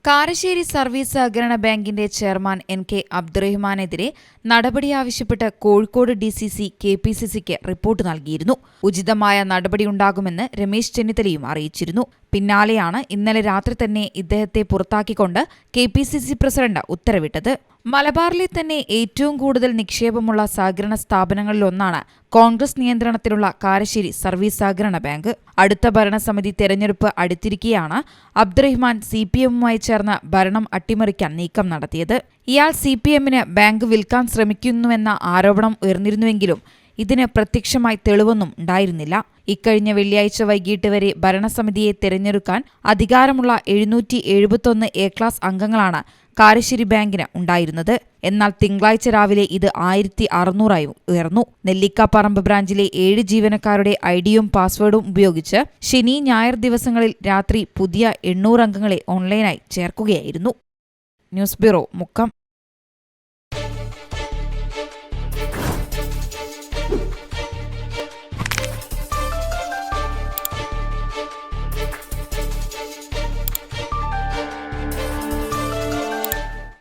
Karassery service സഹകരണ ബാങ്കിന്റെ chairman N.K.. അബ്ദുറഹിമാനെതിരെ നടപടി ആവശ്യപ്പെട്ട് കോഴിക്കോട് ഡി.സി.സി കെ.പി.സി.സിക്ക് റിപ്പോർട്ട് നൽകിയിരുന്നു. ഉചിതമായ നടപടിയുണ്ടാകുമെന്ന് രമേശ് ചെന്നിത്തലയും അറിയിച്ചിരുന്നു. പിന്നാലെയാണ് ഇന്നലെ രാത്രി തന്നെ ഇദ്ദേഹത്തെ പുറത്താക്കിക്കൊണ്ട് കെ.പി.സി.സി പ്രസിഡന്റ് ഉത്തരവിട്ടത്. മലബാറിലെ തന്നെ ഏറ്റവും കൂടുതൽ നിക്ഷേപമുള്ള സഹകരണ സ്ഥാപനങ്ങളിലൊന്നാണ് കോൺഗ്രസ് നിയന്ത്രണത്തിലുള്ള കാരശ്ശേരി സർവീസ് സഹകരണ ബാങ്ക്. അടുത്ത ഭരണസമിതി തെരഞ്ഞെടുപ്പ് അടുത്തിരിക്കെയാണ് അബ്ദുറഹിമാൻ CPM-വുമായി ചേർന്ന് ഭരണം അട്ടിമറിക്കാൻ നീക്കം നടത്തിയത്. ഇയാൾ CPM-ന് ബാങ്ക് വിൽക്കാൻ ശ്രമിക്കുന്നുവെന്ന ആരോപണം ഉയർന്നിരുന്നുവെങ്കിലും ഇതിന് പ്രത്യക്ഷമായി തെളിവൊന്നും ഉണ്ടായിരുന്നില്ല. ഇക്കഴിഞ്ഞ വെള്ളിയാഴ്ച വൈകിട്ട് വരെ ഭരണസമിതിയെ തെരഞ്ഞെടുക്കാൻ അധികാരമുള്ള 771 A ക്ലാസ് അംഗങ്ങളാണ് കാരശ്ശേരി ബാങ്കിന് ഉണ്ടായിരുന്നത്. എന്നാൽ തിങ്കളാഴ്ച രാവിലെ ഇത് 1600 ഉയർന്നു. നെല്ലിക്കാപ്പറമ്പ് ബ്രാഞ്ചിലെ 7 ജീവനക്കാരുടെ ഐഡിയും പാസ്വേഡും ഉപയോഗിച്ച് ശനി, ഞായർ ദിവസങ്ങളിൽ രാത്രി പുതിയ 800 അംഗങ്ങളെ ഓൺലൈനായി ചേർക്കുകയായിരുന്നു. News bureau, Mukkam.